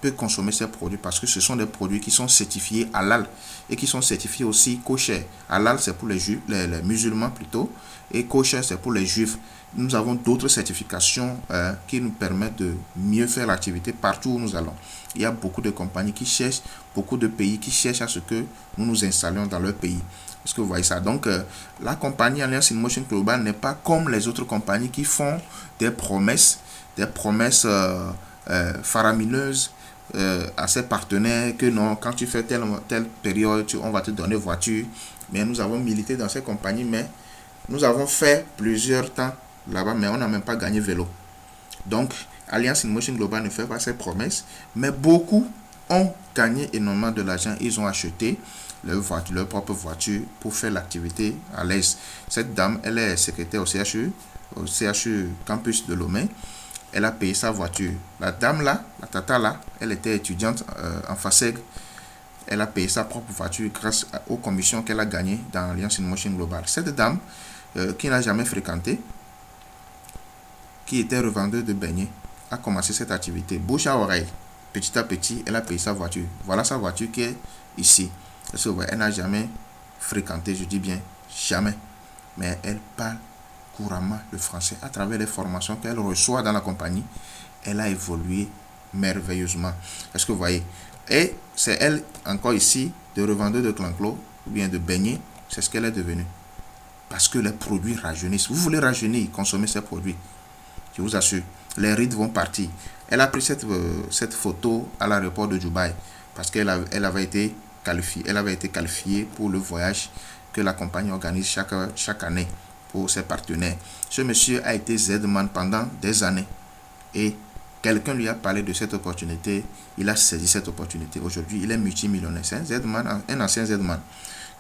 peut consommer ces produits parce que ce sont des produits qui sont certifiés halal et qui sont certifiés aussi kosher. Halal c'est pour les musulmans plutôt et kosher c'est pour les juifs. Nous avons d'autres certifications qui nous permettent de mieux faire l'activité partout où nous allons. Il y a beaucoup de compagnies qui cherchent, beaucoup de pays qui cherchent à ce que nous nous installions dans leur pays. Est-ce que vous voyez ça? Donc, la compagnie Alliance InMotion Global n'est pas comme les autres compagnies qui font des promesses faramineuses à ses partenaires que non, quand tu fais telle période, on va te donner voiture. Mais nous avons milité dans ces compagnies, mais nous avons fait plusieurs temps là-bas, mais on n'a même pas gagné vélo. Donc, Alliance InMotion Global ne fait pas ces promesses, mais beaucoup ont gagné énormément de l'argent. Ils ont acheté leur propre voiture pour faire l'activité à l'aise. Cette dame, elle est secrétaire au CHU Campus de Lomé. Elle a payé sa voiture. La dame là, la tata là, elle était étudiante en FASEG. Elle a payé sa propre voiture grâce aux commissions qu'elle a gagnées dans Alliance InMotion Global. Cette dame qui n'a jamais fréquenté, qui était revendeuse de beignets, a commencé cette activité. Bouche à oreille, petit à petit, elle a payé sa voiture. Voilà sa voiture qui est ici. Parce que, ouais, elle n'a jamais fréquenté, je dis bien jamais. Mais elle parle couramment le français. À travers les formations qu'elle reçoit dans la compagnie, elle a évolué merveilleusement. Est-ce que vous voyez? Et c'est elle, encore ici, de revendeur de clanclos ou bien de beignets, c'est ce qu'elle est devenue. Parce que les produits rajeunissent. Vous voulez rajeunir, consommer ces produits. Je vous assure, les rides vont partir. Elle a pris cette photo à l'aéroport de Dubaï parce qu'elle avait été qualifiée pour le voyage que la compagnie organise chaque année pour ses partenaires. Ce monsieur a été Z-Man pendant des années et quelqu'un lui a parlé de cette opportunité. Il a saisi cette opportunité. Aujourd'hui, il est multimillionnaire. C'est un Z-Man, un ancien Z-Man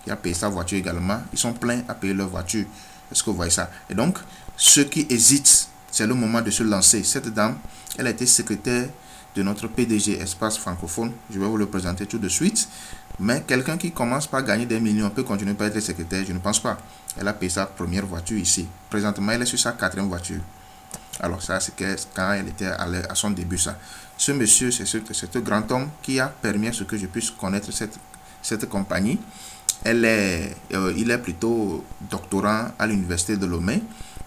qui a payé sa voiture également. Ils sont pleins à payer leur voiture. Est-ce que vous voyez ça? Et donc, ceux qui hésitent, c'est le moment de se lancer. Cette dame, elle a été secrétaire de notre PDG Espace Francophone. Je vais vous le présenter tout de suite. Mais quelqu'un qui commence par gagner des millions peut continuer par être secrétaire? Je ne pense pas. Elle a payé sa première voiture ici. Présentement, elle est sur sa 4e voiture. Alors ça, c'est quand elle était à son début, ça. Ce monsieur, c'est ce grand homme qui a permis à ce que je puisse connaître cette compagnie. Il est plutôt doctorant à l'université de Lomé,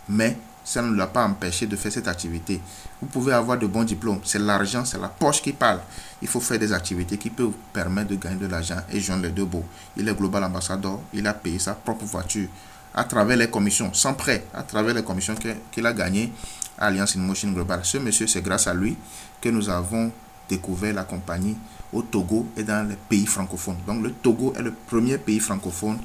mais ça ne l'a pas empêché de faire cette activité. Vous pouvez avoir de bons diplômes, c'est l'argent, c'est la poche qui parle. Il faut faire des activités qui peuvent vous permettre de gagner de l'argent et joindre les deux bouts. Il est global ambassadeur, il a payé sa propre voiture à travers les commissions, sans prêt, à travers les commissions qu'il a gagnées à Alliance InMotion Global. Ce monsieur, c'est grâce à lui que nous avons découvert la compagnie au Togo et dans les pays francophones. Donc le Togo est le premier pays francophone.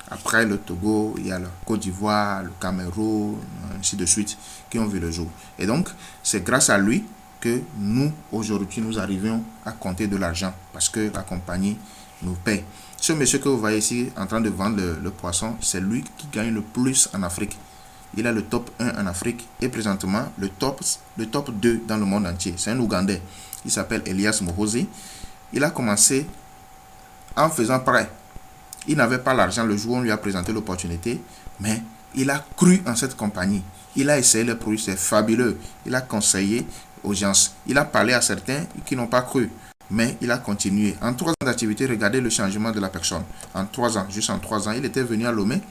Après le Togo, il y a la Côte d'Ivoire, le Cameroun, ainsi de suite, qui ont vu le jour. Et donc, c'est grâce à lui que nous, aujourd'hui, nous arrivons à compter de l'argent parce que la compagnie nous paye. Ce monsieur que vous voyez ici en train de vendre le poisson, c'est lui qui gagne le plus en Afrique. Il a le top 1 en Afrique et présentement le top 2 dans le monde entier. C'est un Ougandais. Il s'appelle Elias Mohozi. Il a commencé en faisant prêt. Il n'avait pas l'argent le jour où on lui a présenté l'opportunité, mais il a cru en cette compagnie. Il a essayé les produits, c'est fabuleux. Il a conseillé aux gens. Il a parlé à certains qui n'ont pas cru, mais il a continué. En 3 ans d'activité, regardez le changement de la personne. En 3 ans, juste en 3 ans, il était venu à Lomé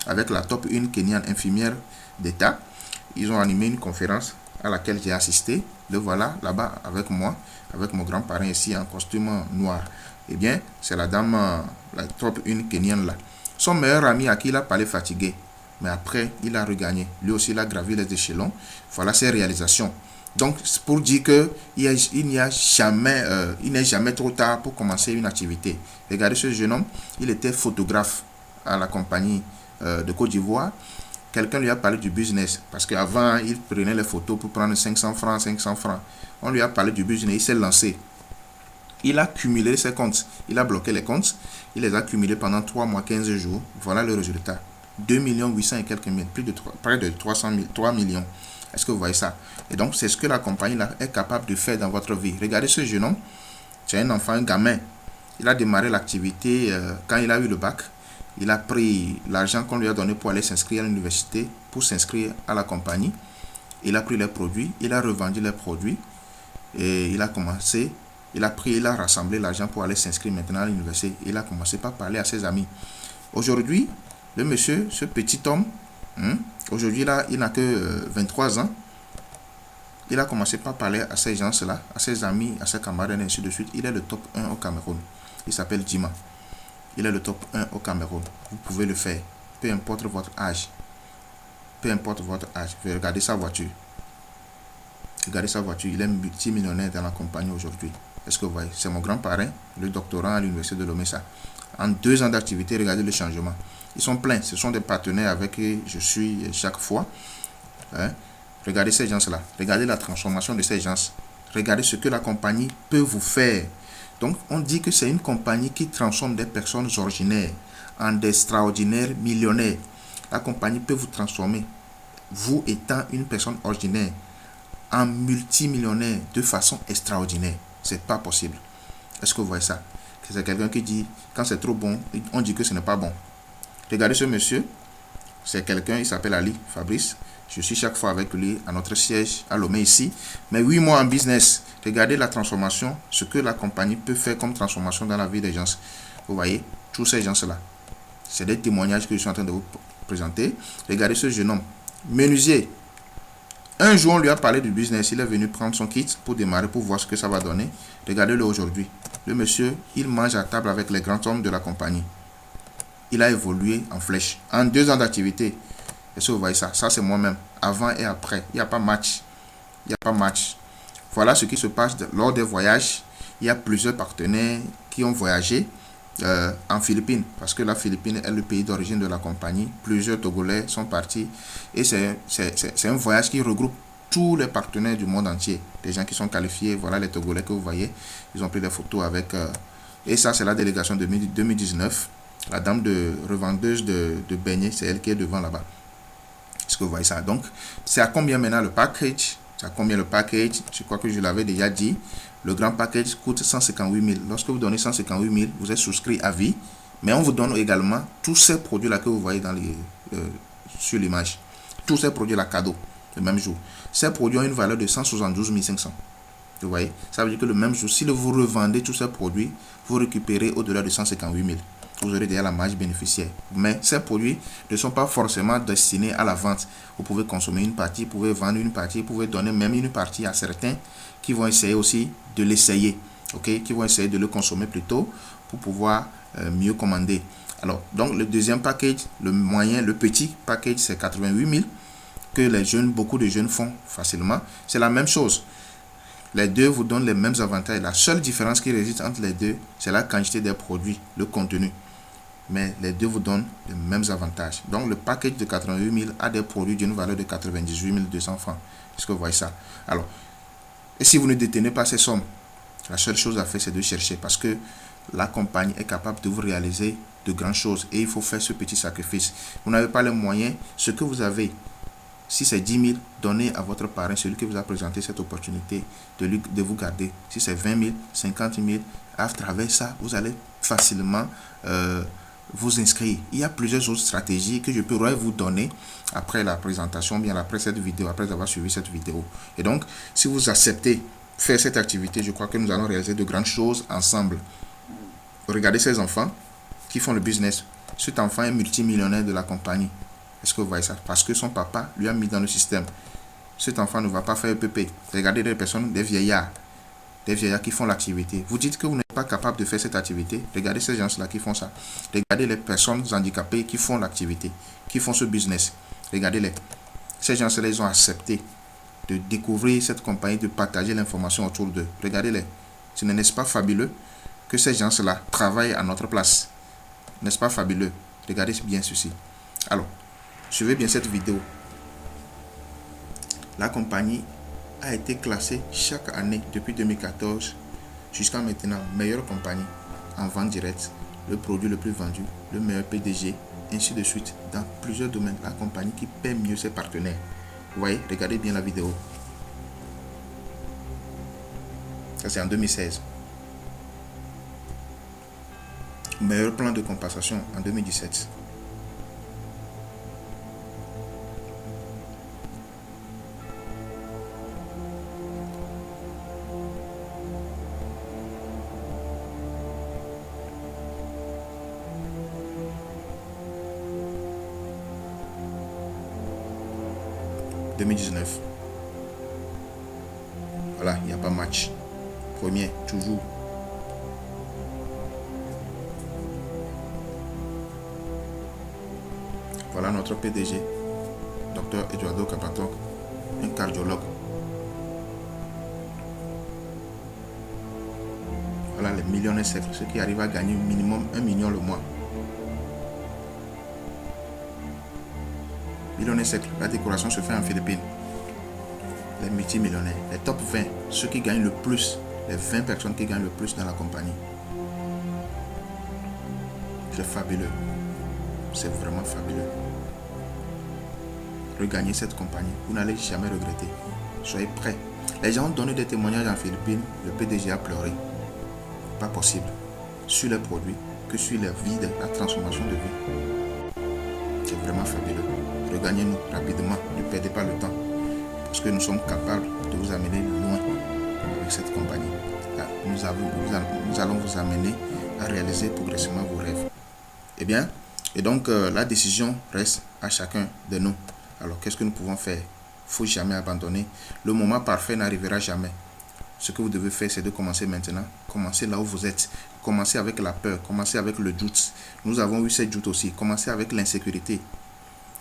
avec la top 1 Kenyan infirmière d'État. Ils ont animé une conférence à laquelle j'ai assisté. Le voilà là-bas avec moi, avec mon grand-parent ici en costume noir. Eh bien, c'est la dame, la top 1 Kenyan là. Son meilleur ami à qui il a parlé fatigué. Mais après, il a regagné. Lui aussi, il a gravi les échelons. Voilà ses réalisations. Donc, c'est pour dire qu'il n'est jamais trop tard pour commencer une activité. Regardez ce jeune homme, il était photographe à la compagnie de Côte d'Ivoire. Quelqu'un lui a parlé du business. Parce qu'avant, il prenait les photos pour prendre 500 francs. On lui a parlé du business, il s'est lancé. Il a cumulé ses comptes. Il a bloqué les comptes. Il les a cumulés pendant 3 mois, 15 jours. Voilà le résultat. 2 800 000 et quelques mille. Près de 3 millions. Est-ce que vous voyez ça? Et donc, c'est ce que la compagnie est capable de faire dans votre vie. Regardez ce jeune homme. C'est un enfant, un gamin. Il a démarré l'activité quand il a eu le bac. Il a pris l'argent qu'on lui a donné pour aller s'inscrire à l'université, pour s'inscrire à la compagnie. Il a pris les produits. Il a revendu les produits. Et il a commencé... Il a rassemblé l'argent pour aller s'inscrire maintenant à l'université. Il a commencé par parler à ses amis. Aujourd'hui, le monsieur, ce petit homme, aujourd'hui, il n'a que 23 ans. Il a commencé par parler à ces gens-là, à ses amis, à ses camarades, et ainsi de suite. Il est le top 1 au Cameroun. Il s'appelle Djima. Il est le top 1 au Cameroun. Vous pouvez le faire. Peu importe votre âge. Peu importe votre âge. Regardez sa voiture. Regardez sa voiture. Il est multimillionnaire dans la compagnie aujourd'hui. Est-ce que vous voyez? C'est mon grand-parrain, le doctorant à l'université de Lomé. En 2 ans d'activité, regardez le changement. Ils sont pleins. Ce sont des partenaires avec qui je suis chaque fois. Regardez ces gens-là. Regardez la transformation de ces gens. Regardez ce que la compagnie peut vous faire. Donc, on dit que c'est une compagnie qui transforme des personnes ordinaires en d'extraordinaires millionnaires. La compagnie peut vous transformer, vous étant une personne ordinaire, en multimillionnaire de façon extraordinaire. C'est pas possible. Est-ce que vous voyez ça? C'est quelqu'un qui dit, quand c'est trop bon, on dit que ce n'est pas bon. Regardez ce monsieur. C'est quelqu'un, il s'appelle Ali Fabrice. Je suis chaque fois avec lui à notre siège à Lomé ici. Mais 8 mois en business. Regardez la transformation, ce que la compagnie peut faire comme transformation dans la vie des gens. Vous voyez, tous ces gens-là. C'est des témoignages que je suis en train de vous présenter. Regardez ce jeune homme, menuisier. Un jour, on lui a parlé du business. Il est venu prendre son kit pour démarrer, pour voir ce que ça va donner. Regardez-le aujourd'hui. Le monsieur, il mange à table avec les grands hommes de la compagnie. Il a évolué en flèche. En 2 ans d'activité. Est-ce que vous voyez ça? Ça, c'est moi-même. Avant et après. Il n'y a pas match. Il n'y a pas match. Voilà ce qui se passe lors des voyages. Il y a plusieurs partenaires qui ont voyagé en Philippines. Parce que la Philippine est le pays d'origine de la compagnie. Plusieurs Togolais sont partis. Et c'est un voyage qui regroupe tous les partenaires du monde entier. Des gens qui sont qualifiés. Voilà les Togolais que vous voyez. Ils ont pris des photos avec... et ça, c'est la délégation de 2019. La dame de revendeuse de beignets, c'est elle qui est devant là-bas. Est-ce que vous voyez ça? Donc, c'est à combien maintenant le package? Ça combien le package? Je crois que je l'avais déjà dit. Le grand package coûte 158 000. Lorsque vous donnez 158 000, vous êtes souscrit à vie. Mais on vous donne également tous ces produits-là que vous voyez dans sur l'image. Tous ces produits-là cadeaux, le même jour. Ces produits ont une valeur de 172 500. Vous voyez? Ça veut dire que le même jour, si vous revendez tous ces produits, vous récupérez au-delà de 158 000. Vous aurez déjà la marge bénéficiaire. Mais ces produits ne sont pas forcément destinés à la vente. Vous pouvez consommer une partie, vous pouvez vendre une partie, vous pouvez donner même une partie à certains qui vont essayer aussi de l'essayer. Okay? Qui vont essayer de le consommer plutôt pour pouvoir mieux commander. Alors, donc le deuxième package, le moyen, le petit package, c'est 88 000 que beaucoup de jeunes font facilement. C'est la même chose. Les deux vous donnent les mêmes avantages. La seule différence qui réside entre les deux, c'est la quantité des produits, le contenu. Mais les deux vous donnent les mêmes avantages. Donc, le package de 88 000 a des produits d'une valeur de 98 200 francs. Est-ce que vous voyez ça? Alors, et si vous ne détenez pas ces sommes, la seule chose à faire, c'est de chercher parce que la compagnie est capable de vous réaliser de grandes choses et il faut faire ce petit sacrifice. Vous n'avez pas les moyens, ce que vous avez, si c'est 10 000, donnez à votre parrain, celui qui vous a présenté cette opportunité de vous garder. Si c'est 20 000, 50 000, à travers ça, vous allez facilement vous inscrire. Il y a plusieurs autres stratégies que je pourrais vous donner après la présentation, bien après cette vidéo, après avoir suivi cette vidéo. Et donc, si vous acceptez faire cette activité, je crois que nous allons réaliser de grandes choses ensemble. Regardez ces enfants qui font le business. Cet enfant est multimillionnaire de la compagnie. Est-ce que vous voyez ça? Parce que son papa lui a mis dans le système. Cet enfant ne va pas faire EPP. Regardez des personnes, des vieillards qui font l'activité. Vous dites que vous n'êtes pas capable de faire cette activité. Regardez ces gens-là qui font ça. Regardez les personnes handicapées qui font l'activité, qui font ce business. Regardez-les. Ces gens-là, ils ont accepté de découvrir cette compagnie, de partager l'information autour d'eux. Regardez-les. Ce n'est-ce pas fabuleux que ces gens-là travaillent à notre place? N'est-ce pas fabuleux? Regardez bien ceci. Alors, suivez bien cette vidéo. La compagnie a été classée chaque année depuis 2014 jusqu'à maintenant meilleure compagnie en vente directe, le produit le plus vendu, le meilleur PDG, ainsi de suite dans plusieurs domaines. La compagnie qui paie mieux ses partenaires. Vous voyez, regardez bien la vidéo. Ça c'est en 2016. Meilleur plan de compensation en 2017. « 2019. Voilà, il n'y a pas match. Premier, toujours. Voilà notre PDG, Dr Eduardo Capato, un cardiologue. Voilà les millionnaires secrets, ceux qui arrivent à gagner minimum 1 million le mois. Millionnaires secrets, la décoration se fait en Philippines. Les multimillionnaires, les top 20, ceux qui gagnent le plus, les 20 personnes qui gagnent le plus dans la compagnie. C'est fabuleux. C'est vraiment fabuleux. Regagnez cette compagnie. Vous n'allez jamais regretter. Soyez prêts. Les gens ont donné des témoignages en Philippines. Le PDG a pleuré. Pas possible. Sur les produits, que sur la vie, la transformation de vie. C'est vraiment fabuleux. Regagnez-nous rapidement. Ne perdez pas le temps. Parce que nous sommes capables de vous amener loin avec cette compagnie. Là, nous allons vous amener à réaliser progressivement vos rêves. Eh bien, et donc la décision reste à chacun de nous. Alors qu'est-ce que nous pouvons faire? Il ne faut jamais abandonner. Le moment parfait n'arrivera jamais. Ce que vous devez faire, c'est de commencer maintenant. Commencez là où vous êtes. Commencez avec la peur. Commencez avec le doute. Nous avons eu ces doutes aussi. Commencez avec l'insécurité.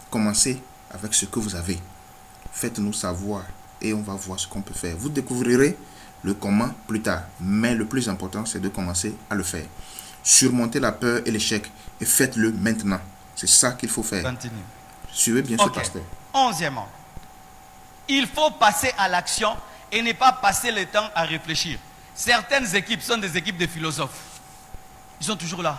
Commencez avec ce que vous avez. Faites-nous savoir et on va voir ce qu'on peut faire. Vous découvrirez le comment plus tard. Mais le plus important, c'est de commencer à le faire. Surmontez la peur et l'échec et faites-le maintenant. C'est ça qu'il faut faire. Continue. Suivez bien ce pasteur. 11e. Il faut passer à l'action et ne pas passer le temps à réfléchir. Certaines équipes sont des équipes de philosophes. Ils sont toujours là.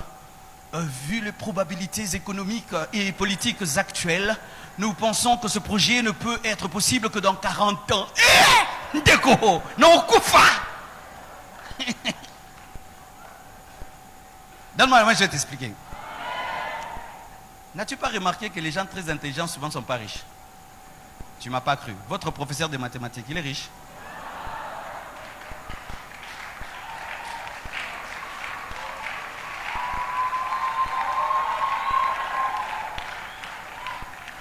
vu les probabilités économiques et politiques actuelles, nous pensons que ce projet ne peut être possible que dans 40 ans. Eh, Ndeko, non, Koufa. Donne-moi, moi je vais t'expliquer. N'as-tu pas remarqué que les gens très intelligents souvent ne sont pas riches? Tu ne m'as pas cru. Votre professeur de mathématiques, il est riche.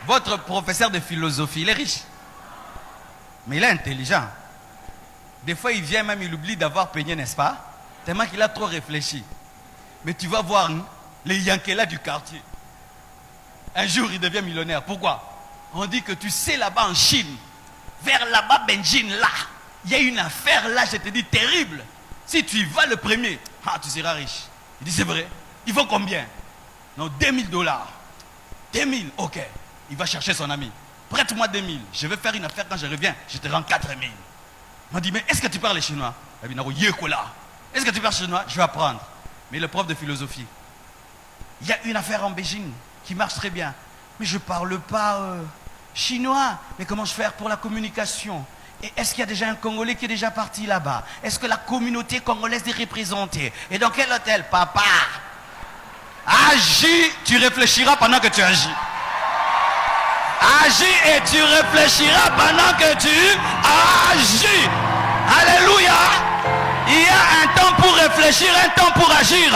Votre professeur de philosophie, il est riche. Mais il est intelligent. Des fois, il vient même, il oublie d'avoir peigné, n'est-ce pas? Tellement qu'il a trop réfléchi. Mais tu vas voir les Yankela du quartier. Un jour, il devient millionnaire. Pourquoi? On dit que tu sais là-bas en Chine, vers là-bas, Benjin, là, il y a une affaire là, je te dis, terrible. Si tu y vas le premier, tu seras riche. Il dit, c'est vrai. Il faut combien? Non, 2000 $. 2000, ok. Il va chercher son ami. Prête-moi 2000. Je vais faire une affaire quand je reviens. Je te rends 4000. On dit, mais est-ce que tu parles chinois? Est-ce que tu parles chinois? Je vais apprendre. Mais le prof de philosophie, il y a une affaire en Beijing qui marche très bien. Mais je ne parle pas chinois. Mais comment je vais faire pour la communication? Et est-ce qu'il y a déjà un Congolais qui est déjà parti là-bas? Est-ce que la communauté congolaise est représentée? Et dans quel hôtel? Papa, agis, tu réfléchiras pendant que tu agis. Agis et tu réfléchiras pendant que tu agis. Alléluia. Il y a un temps pour réfléchir, un temps pour agir.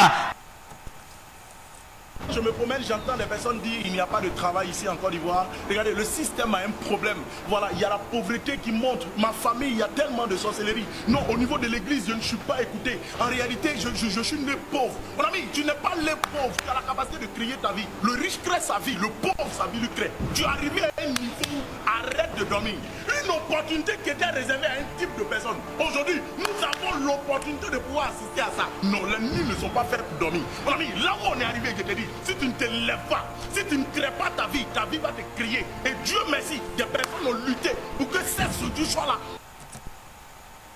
Je me promène, j'entends les personnes dire il n'y a pas de travail ici en Côte d'Ivoire. Regardez, le système a un problème. Voilà, il y a la pauvreté qui monte. Ma famille, il y a tellement de sorcellerie. Non, au niveau de l'église, je ne suis pas écouté. En réalité, je suis né pauvre. Mon ami, tu n'es pas né pauvre. Tu as la capacité de créer ta vie. Le riche crée sa vie, le pauvre, sa vie lui crée. Tu es arrivé à un niveau, arrête de dormir. Une opportunité qui était réservée à un type de personne. Aujourd'hui, nous avons l'opportunité de pouvoir assister à ça. Non, les nuits ne sont pas faites pour dormir. Mon ami, là où on est arrivé, je te dis, si tu ne te lèves pas, si tu ne crées pas ta vie va te créer. Et Dieu merci, des personnes ont lutté pour que cesse du choix-là.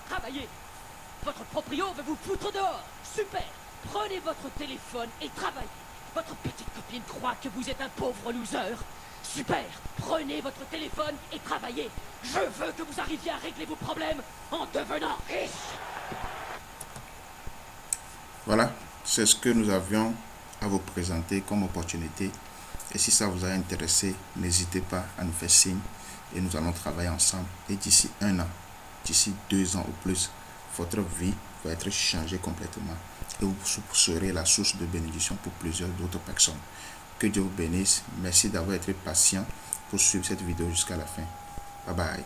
Travaillez. Votre proprio veut vous foutre dehors. Super. Prenez votre téléphone et travaillez. Votre petite copine croit que vous êtes un pauvre loser. Super. Prenez votre téléphone et travaillez. Je veux que vous arriviez à régler vos problèmes en devenant riche. Voilà, c'est ce que nous avions à vous présenter comme opportunité. Et si ça vous a intéressé, n'hésitez pas à nous faire signe et nous allons travailler ensemble. Et d'ici 1 an, d'ici 2 ans ou plus, votre vie va être changée complètement et vous serez la source de bénédiction pour plusieurs d'autres personnes. Que Dieu vous bénisse. Merci d'avoir été patient pour suivre cette vidéo jusqu'à la fin. Bye bye.